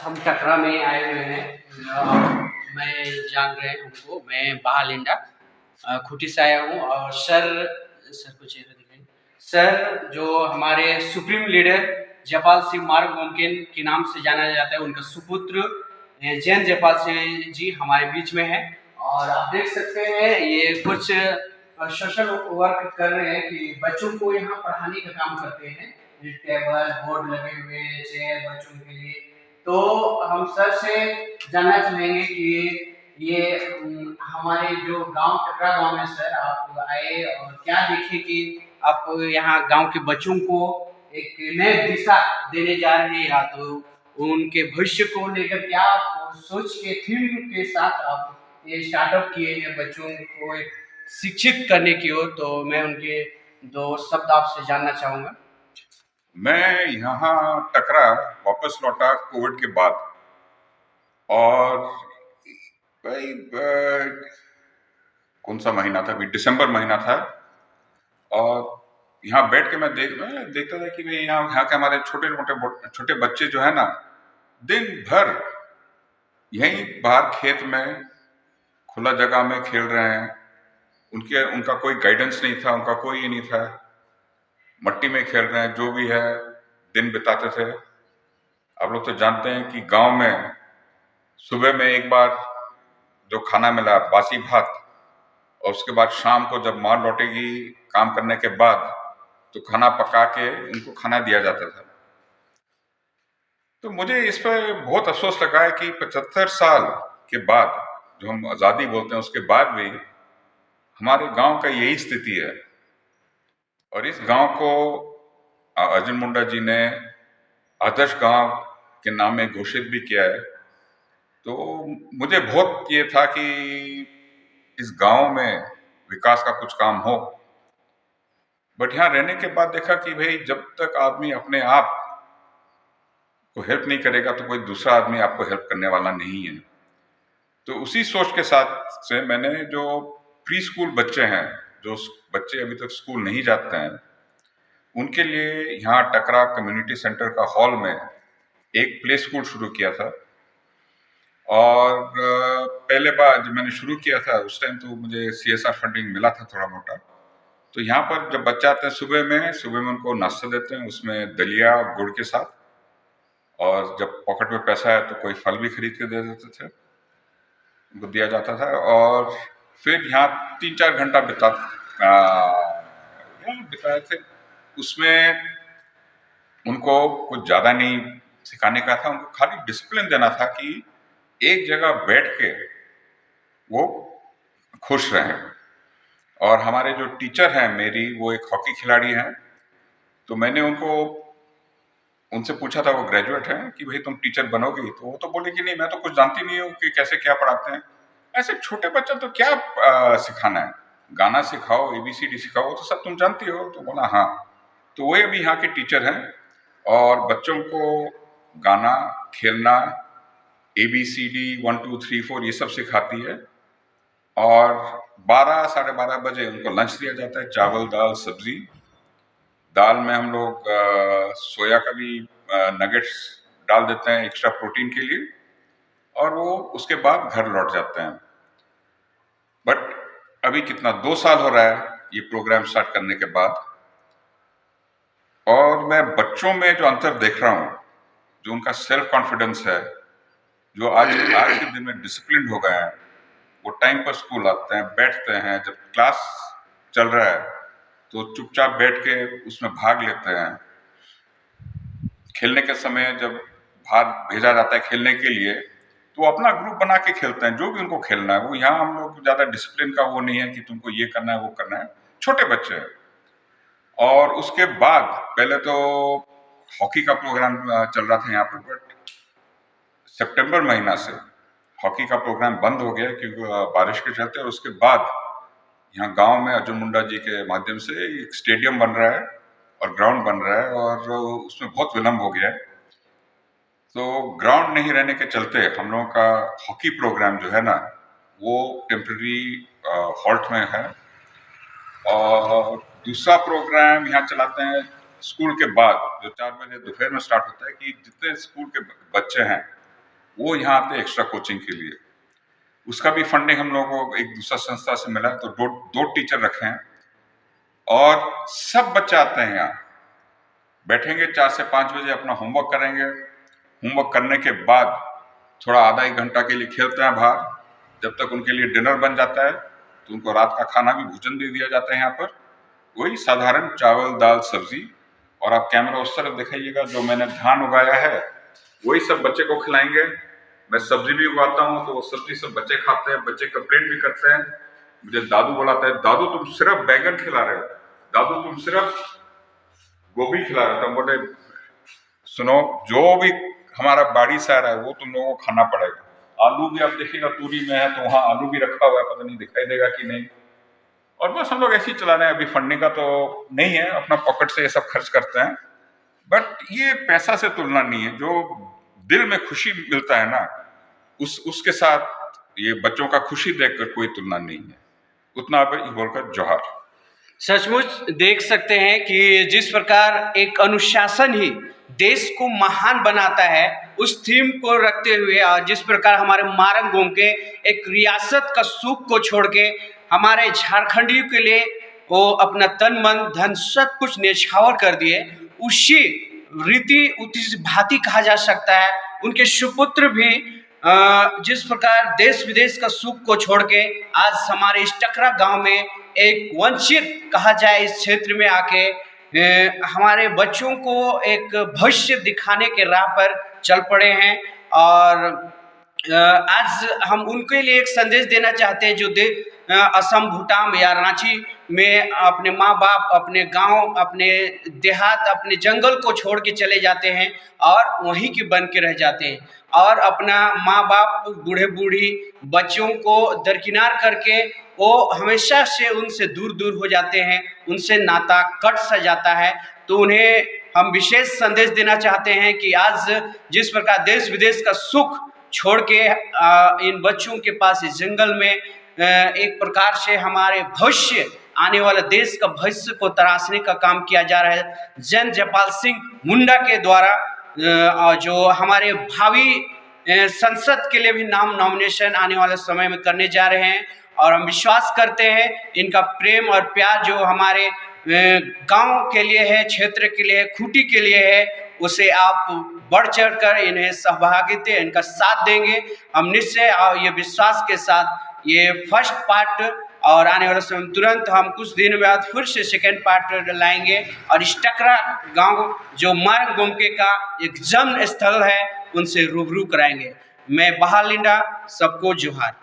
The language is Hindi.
हम टकरा में आए हुए हैं। मैं जान रहे हैं हमको, मैं बहालिंडा खूंटी से आया हूँ। और सर को चेहरा दिखाइए। सर जो हमारे सुप्रीम लीडर जयपाल सिंह मार्ग मुमकिन के नाम से जाना जाता है, उनका सुपुत्र जैन जयपाल सिंह जी हमारे बीच में है। और आप देख सकते हैं ये कुछ सोशल वर्क कर रहे हैं कि बच्चों को यहाँ पढ़ाने का काम करते हैं। टेबल बोर्ड लगे हुए हैं, चेयर बच्चों के लिए। तो हम सर से जानना चाहेंगे कि ये हमारे जो गांव टकरा गांव में सर आप आए और क्या देखे कि आप यहाँ गांव के बच्चों को एक नई दिशा देने जा रहे हैं, या तो उनके भविष्य को लेकर क्या आप सोच के थीम के साथ आप ये स्टार्टअप किए हैं बच्चों को एक शिक्षित करने की ओर। तो मैं उनके दो शब्द आपसे जानना चाहूंगा। मैं यहाँ टकरा वापस लौटा कोविड के बाद, और भाई कौन सा महीना था, अभी दिसंबर महीना था। और यहाँ बैठ के मैं देखता था कि भाई यहाँ के हमारे छोटे बच्चे जो है ना, दिन भर यहीं बाहर खेत में खुला जगह में खेल रहे हैं। उनका कोई गाइडेंस नहीं था, उनका कोई ये नहीं था, मट्टी में खेल रहे हैं, जो भी है दिन बिताते थे। आप लोग तो जानते हैं कि गांव में सुबह में एक बार जो खाना मिला बासी भात, और उसके बाद शाम को जब माँ लौटेगी काम करने के बाद तो खाना पका के उनको खाना दिया जाता था। तो मुझे इस पर बहुत अफसोस लगा है कि 75 साल के बाद, जो हम आज़ादी बोलते हैं, उसके बाद भी हमारे गांव का यही स्थिति है। और इस गांव को अर्जुन मुंडा जी ने आदर्श गांव के नाम में घोषित भी किया है। तो मुझे बहुत ये था कि इस गांव में विकास का कुछ काम हो। बट यहाँ रहने के बाद देखा कि भाई जब तक आदमी अपने आप को हेल्प नहीं करेगा तो कोई दूसरा आदमी आपको हेल्प करने वाला नहीं है। तो उसी सोच के साथ से मैंने जो प्री स्कूल बच्चे हैं, जो बच्चे अभी तक स्कूल नहीं जाते हैं, उनके लिए यहाँ टकरा कम्युनिटी सेंटर का हॉल में एक प्ले स्कूल शुरू किया था। और पहले बार जब मैंने शुरू किया था उस टाइम तो मुझे CSR फंडिंग मिला था थोड़ा मोटा। तो यहाँ पर जब बच्चे आते हैं सुबह में उनको नाश्ता देते हैं, उसमें दलिया गुड़ के साथ, और जब पॉकेट में पैसा है तो कोई फल भी खरीद के दे देते थे, उनको दिया जाता था। और फिर यहाँ 3-4 घंटा बिताए थे। उसमें उनको कुछ ज़्यादा नहीं सिखाने का था, उनको खाली डिसिप्लिन देना था कि एक जगह बैठ के वो खुश रहें। और हमारे जो टीचर हैं मेरी, वो एक हॉकी खिलाड़ी हैं। तो मैंने उनसे पूछा था, वो ग्रेजुएट हैं, कि भाई तुम टीचर बनोगी? तो वो तो बोले कि नहीं, मैं तो कुछ जानती नहीं हूँ कि कैसे क्या पढ़ाते हैं। ऐसे छोटे बच्चे तो क्या सिखाना है, गाना सिखाओ, ABCD सिखाओ, तो सब तुम जानती हो। तो बोला हाँ। तो वही अभी यहाँ के टीचर हैं और बच्चों को गाना, खेलना, ABCD 1 2 3 4 ये सब सिखाती है। और 12 साढ़े 12 बजे उनको लंच दिया जाता है, चावल दाल सब्जी। दाल में हम लोग सोया का भी नगेट्स डाल देते हैं एक्स्ट्रा प्रोटीन के लिए, और वो उसके बाद घर लौट जाते हैं। बट अभी कितना 2 साल हो रहा है ये प्रोग्राम स्टार्ट करने के बाद, और मैं बच्चों में जो अंतर देख रहा हूँ, जो उनका सेल्फ कॉन्फिडेंस है, जो आज के दिन में डिसिप्लिन हो गए हैं, वो टाइम पर स्कूल आते हैं, बैठते हैं, जब क्लास चल रहा है तो चुपचाप बैठ के उसमें भाग लेते हैं। खेलने के समय जब बाहर भेजा जाता है खेलने के लिए, तो अपना ग्रुप बना के खेलते हैं, जो भी उनको खेलना है। वो यहाँ हम लोग ज़्यादा डिसिप्लिन का वो नहीं है कि तुमको ये करना है वो करना है, छोटे बच्चे हैं। और उसके बाद पहले तो हॉकी का प्रोग्राम चल रहा था यहाँ पर, बट सितंबर महीना से हॉकी का प्रोग्राम बंद हो गया क्योंकि बारिश के चलते। और उसके बाद यहाँ गांव में अर्जुन मुंडा जी के माध्यम से एक स्टेडियम बन रहा है और ग्राउंड बन रहा है, और उसमें बहुत विलम्ब हो गया है। तो ग्राउंड नहीं रहने के चलते हम लोगों का हॉकी प्रोग्राम जो है ना, वो टेम्पररी हॉल्ट में है। और दूसरा प्रोग्राम यहाँ चलाते हैं स्कूल के बाद, जो 4 बजे दोपहर में स्टार्ट होता है, कि जितने स्कूल के बच्चे हैं वो यहाँ आते हैं एक्स्ट्रा कोचिंग के लिए। उसका भी फंडिंग हम लोगों को एक दूसरा संस्था से मिला है, तो दो टीचर रखे हैं और सब बच्चे आते हैं यहाँ, बैठेंगे 4 से 5 बजे, अपना होमवर्क करेंगे। होमवर्क करने के बाद थोड़ा आधा एक घंटा के लिए खेलते हैं बाहर, जब तक उनके लिए डिनर बन जाता है। तो उनको रात का खाना भी, भोजन भी दिया जाता है यहाँ पर, वही साधारण चावल दाल सब्जी। और आप कैमरा उस तरफ दिखाइएगा, जो मैंने धान उगाया है वही सब बच्चे को खिलाएंगे। मैं सब्जी भी उगाता हूँ, तो वो सब्जी सब बच्चे खाते हैं। बच्चे कंप्लेंट भी करते हैं, मुझे दादू बुलाते हैं, दादू तुम सिर्फ बैगन खिला रहे हो, दादू तुम सिर्फ गोभी खिला रहे हो। तो बोले सुनो, जो भी हमारा बाड़ी से आ रहा है वो तुम लोगों को खाना पड़ेगा। आलू भी आप देखिएगा तूरी में है, तो वहाँ आलू भी रखा हुआ है, पता नहीं दिखाई देगा कि नहीं। और बस हम लोग ऐसे ही चला रहे हैं। अभी फंडिंग का तो नहीं है, अपना पॉकेट से ये सब खर्च करते हैं। बट ये पैसा से तुलना नहीं है, जो दिल में खुशी मिलता है ना, उसके साथ ये बच्चों का खुशी देखकर कोई तुलना नहीं है। उतना आप बोलकर जोहार। सचमुच देख सकते हैं कि जिस प्रकार एक अनुशासन ही देश को महान बनाता है, उस थीम को रखते हुए, और जिस प्रकार हमारे मारंग घूम के एक रियासत का सुख को छोड़ के हमारे झारखंडियों के लिए वो अपना तन मन धन सब कुछ न्यौछावर कर दिए, उसी रीति उसी भांति कहा जा सकता है। उनके सुपुत्र भी जिस प्रकार देश विदेश का सुख को छोड़ के आज हमारे इस टकरा गांव में एक वंचित कहा जाए इस क्षेत्र में आके हमारे बच्चों को एक भविष्य दिखाने के राह पर चल पड़े हैं। और आज हम उनके लिए एक संदेश देना चाहते हैं, जो असम, भूटान या रांची में अपने माँ बाप, अपने गांव, अपने देहात, अपने जंगल को छोड़ के चले जाते हैं और वहीं के बन के रह जाते हैं, और अपना माँ बाप, बूढ़े बूढ़ी बच्चों को दरकिनार करके वो हमेशा से उनसे दूर दूर हो जाते हैं, उनसे नाता कट सा जाता है। तो उन्हें हम विशेष संदेश देना चाहते हैं कि आज जिस प्रकार देश विदेश का सुख छोड़ के इन बच्चों के पास इस जंगल में एक प्रकार से हमारे भविष्य, आने वाला देश का भविष्य को तराशने का काम किया जा रहा है जन जयपाल सिंह मुंडा के द्वारा, जो हमारे भावी संसद के लिए भी नॉमिनेशन आने वाले समय में करने जा रहे हैं। और हम विश्वास करते हैं इनका प्रेम और प्यार जो हमारे गांव के लिए है, क्षेत्र के लिए है, खूंटी के लिए है, उसे आप बढ़ चढ़ कर इन्हें सहभागिता, इनका साथ देंगे। हम निश्चय ये विश्वास के साथ ये फर्स्ट पार्ट, और आने वाले समय तुरंत हम कुछ दिन बाद फिर से सेकेंड पार्ट लाएंगे, और इस टकरा गांव जो मारंग गोमके का एक जन्म स्थल है उनसे रूबरू कराएंगे। मैं बहाल लिंडा, सबको जोहार।